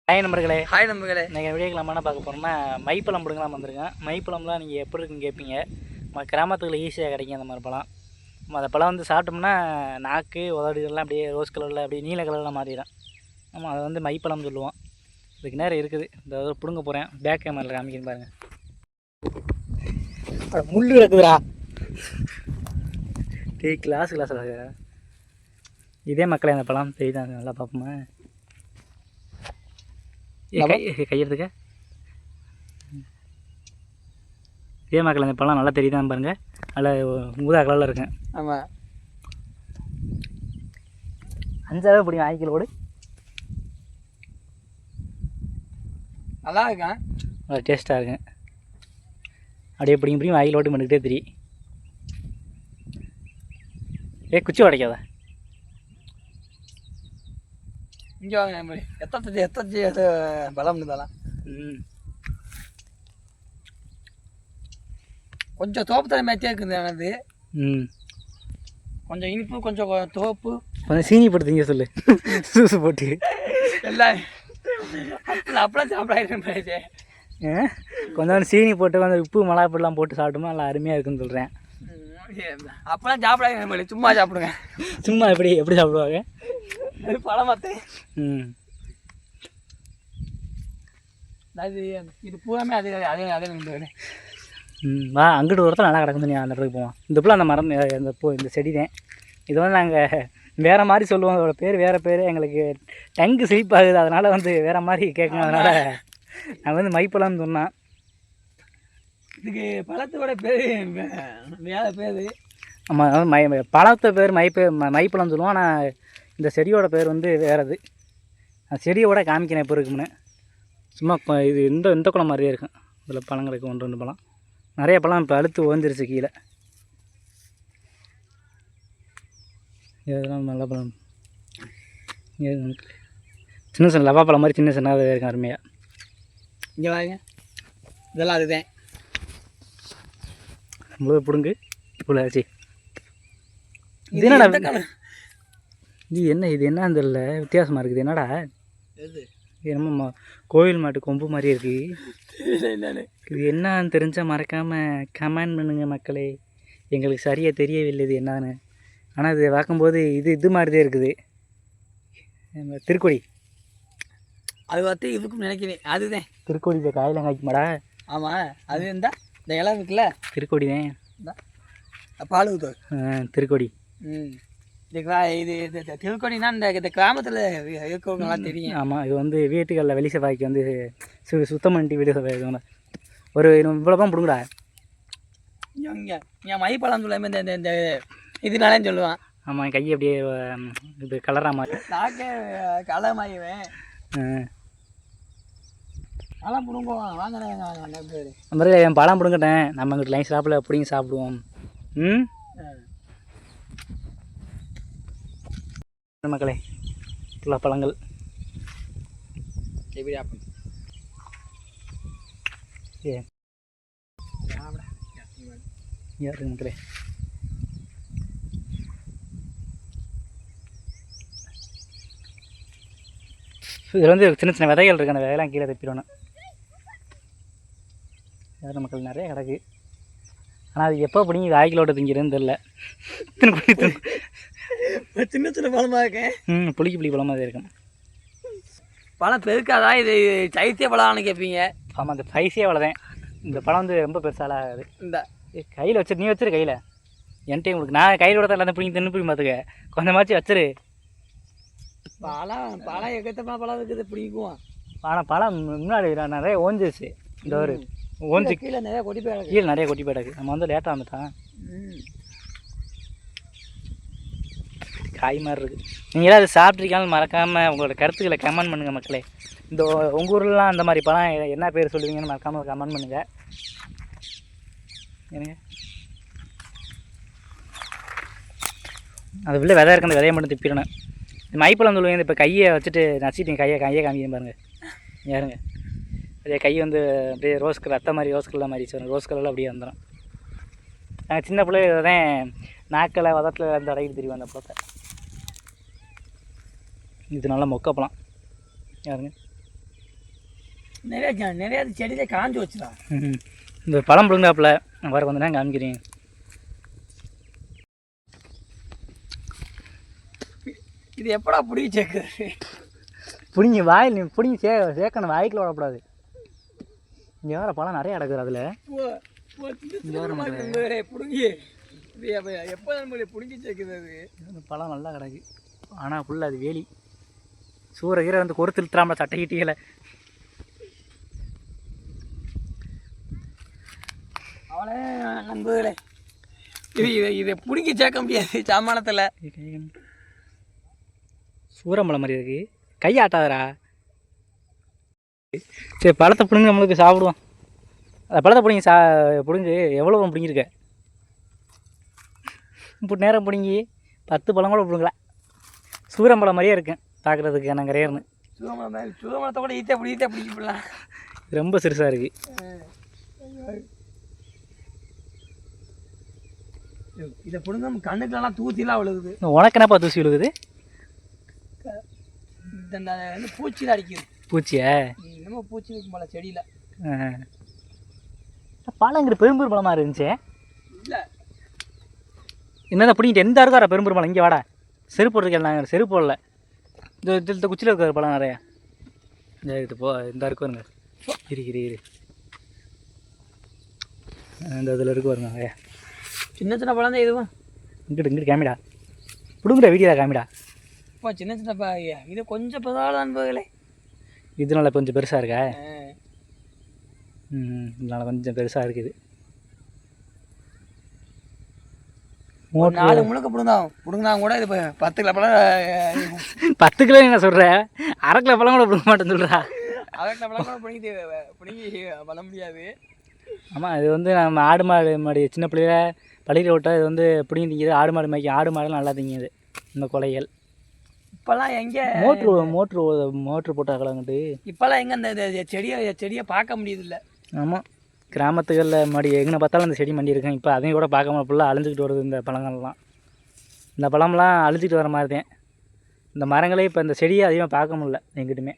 Hi நண்பர்களே. நீங்கள் வீடியோக்கெல்லாம் என்ன பார்க்க போகிறோம்னா மைப்பழம் பிடுங்கலாம் வந்திருக்கேன். மைப்பழம்லாம் நீங்கள் எப்படி இருக்குன்னு கேட்பீங்க. நம்ம கிராமத்துக்குள்ள ஈஸியாக கிடைக்கும் அந்த மாதிரி பழம். அந்த பழம் வந்து சாப்பிட்டோம்னா நாக்கு உதடுகள்லாம் அப்படியே ரோஸ் கலரில் அப்படியே நீல கலரில் மாறிடும். ஆமாம், அதை வந்து மைப்பழம் சொல்லுவோம். இதுக்கு நேரம் இருக்குது. இந்த பிடுங்க போகிறேன். பேக் கேமரில் காமிக்கிறேன் பாருங்கள். முள் இருக்குதுடா. கிளாஸ் இதே மக்களே அந்த பழம் தெரியுதான், நல்லா பார்ப்போமா? கையெடுத்துக்க. இதே மக்கள் அந்த பழம் நல்லா தெரியுதான் பாருங்க. நல்லா ஊதா கலரில் இருக்கேன். ஆமாம், 5 பிடிக்கும். ஆய்க்கிலோடு நல்லா இருக்கேன், நல்லா டேஸ்ட்டாக இருக்கேன். அப்படியே பிடிக்கும் ஆயிலோட்டு பண்ணிக்கிட்டே தெரியும். குச்சி உடைக்காத. இங்கே வாங்க. எத்தனை பலம் இருந்தாலும் கொஞ்சம் தோப்பு தலை மேத்தியாக இருக்குது. எனது கொஞ்சம் இனிப்பு, கொஞ்சம் தோப்பு, கொஞ்சம் சீனி போட்டு திங்க சொல்லு. சூசு போட்டு எல்லாம் அப்பெல்லாம் சாப்பிடாது. கொஞ்சம் சீனி போட்டு கொஞ்சம் உப்பு மிளகாப்பொடிலாம் போட்டு சாப்பிட்டோமா நல்லா அருமையாக இருக்குன்னு சொல்கிறேன். அப்பெல்லாம் சாப்பிடாது, சும்மா சாப்பிடுங்க. சும்மா எப்படி சாப்பிடுவாங்க? பழமாத்தே. அது இது பூராமே அதே அதே அதே நண்பர்களே. வா, அங்கிட்டு ஒருத்தர் நல்லா கிடக்குது. நீ அந்த இடத்துக்கு போவோம். இந்த பூவில் அந்த மரம், இந்த செடி தான். இது வந்து நாங்கள் வேறு மாதிரி சொல்லுவோம். அதோட பேர் வேறு பேர். எங்களுக்கு டங்கு ஸ்லிப் ஆகுது, அதனால் வந்து வேறு மாதிரி கேட்கணும். அதனால் நாங்கள் வந்து மைப்பழம்னு சொன்னேன். இதுக்கு பழத்தோட பேர் வேறு பேர். ஆமாம், பழத்தை பேர் மைப்பழம் சொல்லுவோம். ஆனால் இந்த செடியோட பேர் வந்து வேறு. அந்த செடியோட காமிக்கிறேன் எப்போ இருக்குன்னு. சும்மா இது இந்த குளம் மாதிரியே இருக்கும். இதில் பழங்களுக்கு 1-2 பழம், நிறைய பழம் இப்போ அழுத்து ஓஞ்சிருச்சு கீழே. இதெல்லாம் நல்ல பழம். சின்ன சின்ன லவா பழம் மாதிரி சின்ன சின்னதாக இருக்கும், அருமையாக. இங்கே வாங்க, இதெல்லாம் அதுதான். முழு பிடுங்கு இவ்வளோ ஆச்சு. இது என்னடா? இது என்னன்னு தெரியல, வித்தியாசமாக இருக்குது. என்னடா எது? என்னமோ கோவில் மாட்டு கொம்பு மாதிரி இருக்குது. இது என்னன்னு தெரிஞ்சால் மறக்காமல் கமெண்ட் பண்ணுங்க மக்களே. எங்களுக்கு சரியாக தெரியவில்லை இது என்னான்னு. ஆனால் இது பார்க்கும்போது இது மாதிரி தான் இருக்குது. திருக்கொடி. அது பார்த்து இதுக்கும் நினைக்கிறேன். அதுதான் திருக்கொடி. இந்த காயெல்லாம் காய்க்குமாடா? ஆமாம், அது இந்த இடம் இருக்குல்ல, திருக்கொடி தான். பால் ஊற்று திருக்கொடி. இது திருக்கொடினா இந்த கிராமத்தில் இருக்கிறவங்கலாம் தெரியும். ஆமாம், இது வந்து வீட்டுகளில் வெளி செவ்வாய்க்கு வந்து சுத்தம் பண்ணிட்டு வீடு செவ்வாய் ஒரு இவ்வளோ தான் பிடுங்கடா. இங்கே என் மைப்பழம் சொல்லாமல் இந்த இதனாலேன்னு சொல்லுவான். ஆமாம், கையை அப்படியே இது கலராக மாதிரி நாக்கே கலர் மாறிவேன். நல்லா பிடுங்குவோம். வாங்கினேன் அந்த மாதிரி என் பழம் பிடுங்கிட்டேன். நம்ம அங்கிட்ட லைன் ஷாப்பில் பிடிங்கி சாப்பிடுவோம். மக்களே, ஃபுல்லாக பழங்கள். மக்களே, இதில் வந்து சின்ன சின்ன விதைகள் இருக்குது. அந்த விதையெல்லாம் கீழே தப்பிடணும். வேறு மக்கள் நிறைய கிடக்கு. ஆனால் அது எப்போ பிடிங்கி இது ஆய்களோட திங்கிறதுன்னு தெரில. சின்ன சின்ன பழமாக இருக்கேன். புளிக்கு பழமாக தான் இருக்கும். பழம் பெருக்காதா? இது சைத்திய பழம்னு கேட்பீங்க. ஆமாம், அந்த சைஸே அவ்வளோதான். இந்த பழம் வந்து ரொம்ப பெருசாலாம் ஆகாது. இந்த கையில் வச்சிரு. நீ வச்சிரு கையில். என்கிட்ட உங்களுக்கு நான் கையில் விட தான் எல்லாத்தையும் பிடிங்கி தின்னு பிடிக்கும். பார்த்துக்க, கொஞ்சமாச்சு வச்சிரு. பழம் எக்கத்தமாக பழம் இருக்குது, பிடிக்குவோம். ஆனால் பழம் முன்னாடி நிறைய ஓஞ்சிருச்சு. இந்த ஒரு ஓஞ்சி கீழே நிறைய கொட்டி போயிடாது. கீழே நிறைய கொட்டி போயிடாது. நம்ம வந்து லேட்டாக வந்துட்டான். காய் மாதிரி இருக்குது. நீங்களாம் அது சாப்பிட்ருக்காலும் மறக்காமல் உங்களோட கருத்துக்களை கமெண்ட் பண்ணுங்கள் மக்களே. இந்த உங்கள் ஊர்லாம் அந்த மாதிரி பழம் என்ன பேர் சொல்லுவீங்கன்னு மறக்காமல் கமெண்ட் பண்ணுங்கள். ஏனுங்க, அது உள்ள விதை இருக்க அந்த விதையை மட்டும் திப்பிடணும். மைப்பழம் சொல்லுவீங்க. இப்போ கையை வச்சுட்டு நசிட்டு கையை காமிக்க பாருங்கள். யாருங்க, அதே கை வந்து அப்படியே ரோஸ் கலர், ரத்த மாதிரி ரோஸ் கலர் மாதிரி வரும். ரோஸ் கலரில் அப்படியே வந்துடும். நாங்கள் சின்ன பிள்ளைங்க தான் நாக்கில் வதத்தில் அந்த அடைக்கிட்டு தெரியும் அந்த பழத்தை. இது நல்லா மொக்கப்பழம். யாருங்க, நிறைய செடியிலே காஞ்சி வச்சுதான். இந்த பழம் பிடுங்காப்புல வர கொஞ்ச நேரம் காமிக்கிறேன். இது எப்படா பிடிச்சி சேர்க்குறது? பிடிங்கி வாயில் நீ பிடிங்கி சேர்க்கணும், வாய்க்கில் விடக்கூடாது. இங்கே வேறு பழம் நிறைய கிடக்குது அதில். பிடுங்கி எப்போ நம்ம பிடிச்சி சேர்க்குது? அது பழம் நல்லா கிடக்கு, ஆனால் ஃபுல்லாக அது வேலி. சூரிய வந்து கொறுத்து இழுத்துறாமல சட்டை கிட்டிகளை. அவளே நண்பர்களே, இதை பிடிங்கி சேர்க்க முடியாது சாமானத்தில். சூரம்பழம் மாதிரி இருக்கு, கையாட்டாதரா. சரி பழத்தை பிடுங்க, நம்மளுக்கு சாப்பிடுவோம். அந்த பழத்தை பிடிங்கி பிடுங்கு. எவ்வளோ பிடிங்கிருக்க? இப்போ நேரம் பிடுங்கி 10 பழம் கூட பிடுங்கலாம். சூரம்பழம் மாதிரியே இருக்கேன் பார்க்குறதுக்கு. நாங்கள் ரேர்னு சூரம்பழத்தை கூட ஈத்தா பிடிக்கலாம். ரொம்ப சிறுசாக இருக்குது. இதை பிடுங்க நம்ம கண்ணுக்கெல்லாம் தூசிலாம் விழுகுது. உனக்கு என்னப்பா தூசி விழுகுது? இந்த பூச்சி தான் அடிக்குது. பூச்சியா? என்னமோ பூச்சி இருக்கும் போல செடியில். பழங்கிற பெரும்பூர் பழமாக இருந்துச்சு. இல்லை என்னதான் பிடிங்கிட்டு எந்த இருக்காரா பெரும்பூர் பழம்? இங்கே வாடா, செருப்பு போட்டிருக்கேன். நாங்கள் செருப்பு போடல. இந்த குச்சியில் இருக்கிற பழம் நிறையா இது இந்த இருக்கு வருங்க. இரு இந்த இதில் இருக்கு வருங்க நிறையா. சின்ன சின்ன பழம் தான் இதுவும். இங்கிட்டு காமிடா, பிடுங்குற வீடியோ காமிடா. இப்போ சின்ன சின்ன இது கொஞ்சம் பெருசாக நண்பர்களே. இதனால கொஞ்சம் பெருசாக இருக்கா? இதனால கொஞ்சம் பெருசாக இருக்குது. 4 முழுக்க பிடுங்கினா கூட இது 10 கிலோ பழம். 10 கிலோ என்ன சொல்கிற? அரை கிலோ பழம் கூட பிடுங்க மாட்டேன்னு சொல்கிறா. அரை கிலோ பழம் கூட பிடுங்கி பண்ண முடியாது. ஆமாம், இது வந்து நம்ம ஆடு மாடு சின்ன பிள்ளையில பள்ளியில் விட்டால் இது வந்து பிடிங்கி திங்குது. ஆடு மாடு மேய்க்கும். ஆடு மாடுலாம் நல்லா திங்குது இந்த கொலைகள். இப்போல்லாம் எங்கே மோட்ரு போட்டாக்கலாங்கிட்டு. இப்போல்லாம் எங்கே அந்த செடியை பார்க்க முடியுதில்ல. ஆமாம், கிராமத்துகளில் மாடி எங்கே பார்த்தாலும் அந்த செடி மண்டி இருக்கும். இப்போ அதையும் கூட பார்க்காம ஃபுல்லாக அழிஞ்சிக்கிட்டு வருது இந்த பழங்கள்லாம். இந்த பழம்லாம் அழிஞ்சிட்டு வர மாதிரி தான். இந்த மரங்களே இப்போ இந்த செடியை அதிகமாக பார்க்க முடியல எங்கிட்டுமே.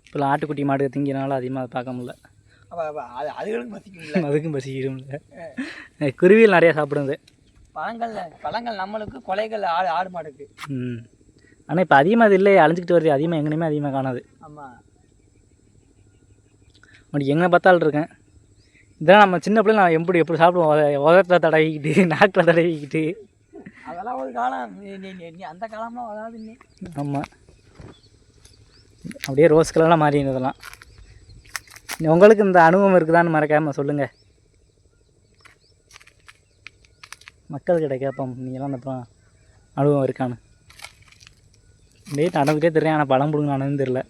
இப்போலாம் ஆட்டுக்குட்டி மாடு திங்கிறனால அதிகமாக பார்க்க முடியல. அதுக்கும் பசிக்கிடும். குருவியில் நிறையா சாப்பிடுது. பழங்கள் நம்மளுக்கு, கொலைகள் ஆடு மாடுக்கு. ஆனால் இப்போ அதிகமாக அது இல்லை, அழிஞ்சிக்கிட்டு வருது. அதிகமாக எங்கேயுமே அதிகமாக காணாது. ஆமாம், அப்படி எங்கே பார்த்தாலும் இருக்கேன். இதெல்லாம் நம்ம சின்ன பிள்ளை நான் எப்படி சாப்பிடுவோம், உதத்தில் தடவிக்கிட்டு நாக்கில் தடவிக்கிட்டு. அதெல்லாம் ஒரு காலம். நீ அந்த காலம்லாம் வராது நீ. ஆமாம், அப்படியே ரோஸ் கலர்லாம் மாறினதெல்லாம். உங்களுக்கு இந்த அனுபவம் இருக்குதான்னு மறக்காமல் சொல்லுங்கள். மக்கள்கிட்ட கேட்போம், நீங்களாம் அந்த அனுபவம் இருக்கான்னு. அப்படியே நடந்துகிட்டே தெரியும், ஆனால் பழம் பிடுங்க நடந்து தெரியல.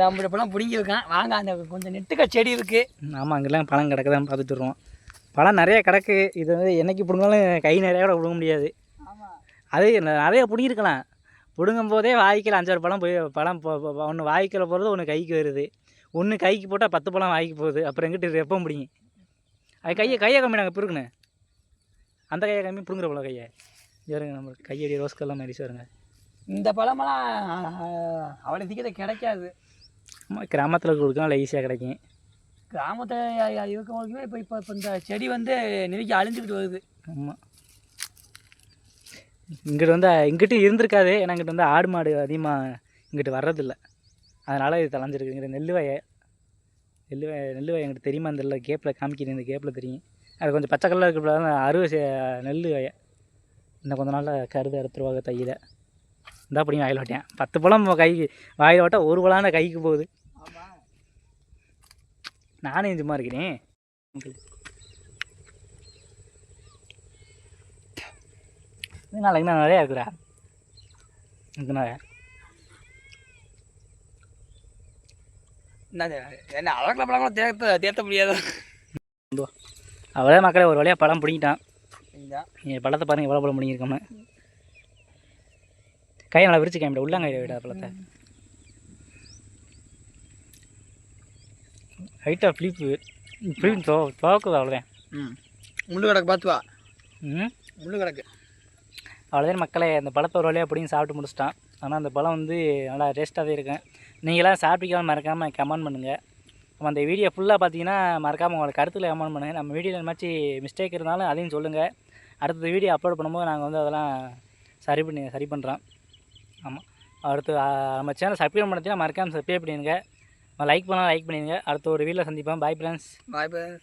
நம்ம பழம் பிடிங்கி இருக்கேன் வாங்க. அந்த கொஞ்சம் நெட்டுக்க செடி இருக்குது. ஆமாம், அங்கெல்லாம் பழம் கிடக்குதான் பார்த்துட்டு வருவோம். பழம் நிறைய கிடக்கு. இது வந்து என்றைக்கு பிடுங்காலும் கை நிறையா கூட பிடுங்க முடியாது. அது நிறைய பிடிங்கிருக்கலாம். பிடுங்கும் போதே வாய்க்கில் 5-6 பழம் பழம் ஒன்று வாய்க்கில் போகிறது, ஒன்று கைக்கு வருது. ஒன்று கைக்கு போட்டால் 10 பழம் வாய்க்கு போகுது. அப்புறம் எங்கிட்ட எப்போ பிடிங்க? அது கையை கம்மி நாங்கள் பிடுங்கண்ணே. அந்த கையை கம்மி பிடுங்குற பழம் கையை வருங்க. நம்ம கையடி ரோஸ்கெல்லாம் மாதிரி வருங்க. இந்த பழமெல்லாம் அவ்வளோ சீக்கிரம் கிடைக்காது. ஆமாம், கிராமத்தில் கொடுக்கலாம் ஈஸியாக கிடைக்கும். கிராமத்தில் இருக்கவங்களுக்குமே இப்போ இந்த செடி வந்து நெருக்கி அழிஞ்சிக்கிட்டு வருது. ஆமாம், இங்கிட்டு இருந்திருக்காது. ஏன்னா இங்கிட்ட வந்து ஆடு மாடு அதிகமாக இங்கிட்டு வர்றதில்லை. அதனால் இது தலைஞ்சிருக்கு. இங்கிட்ட நெல் வய எங்கிட்ட தெரியுமா? இந்த கேப்பில் காமிக்கிறேன். இந்த கேப்பில் தெரியும். அது கொஞ்சம் பச்சை கலரில் இருக்கிற அறுவை நெல் வய. இன்னும் கொஞ்ச நாளில் கருது அறுத்துருவாங்க தையில். இந்த அப்படி வாயில் வாட்டேன். 10 பழம் கைக்கு வாயில் வாட்டா 1 பழம் கைக்கு போகுது. நானும் சும்மா இருக்கிறேன். நாளைக்கு நான் நிறையா இருக்குறா. இதனால என்ன அழகில் பழங்களும் தேர்த்த முடியாது. அவளே மக்களை ஒரு வழியாக பழம் பிடிங்கிட்டான். என் பழத்தை பாருங்கள் எவ்வளோ பழம் பிடிங்கிருக்கோம்னு. கையை நல்லா விரிச்சு கைவிட உள்ளங்கையில் விட பழத்தை. ஹைட்டாக ஃபிலிப்பு துவக்குது அவ்வளோதான். முள்ளு கிடக்கு பார்த்துவா. முள்ளு கிடக்கு. அவ்வளோதான் மக்களே, அந்த பழத்தை ஒரு வழியாக அப்படின்னு சாப்பிட்டு முடிச்சிட்டான். ஆனால் அந்த பழம் வந்து நல்லா டேஸ்ட்டாகவே இருக்கும். நீங்களாம் சாப்பிட்டீங்களான்னு மறக்காமல் கமெண்ட் பண்ணுங்கள். நம்ம அந்த வீடியோ ஃபுல்லாக பார்த்தீங்கன்னா மறக்காமல் உங்களுக்கு கருத்தில் கமெண்ட் பண்ணுங்கள். நம்ம வீடியோவில் இந்த மாதிரி மிஸ்டேக் இருந்தாலும் அதையும் சொல்லுங்கள். அடுத்த வீடியோ அப்லோட் பண்ணும்போது நாங்கள் வந்து அதெல்லாம் சரி பண்ணுறோம். ஆமாம், அடுத்து நம்ம சேனல் சப்ஸ்கிரைப் பண்ணி மறக்காமல் சப்ஸ்கிரைப் பண்ணிடுங்க. லைக் பண்ணால் லைக் பண்ணிடுங்க. அடுத்த ஒரு வீடியோவில் சந்திப்போம். Bye friends. பாய் பாய்.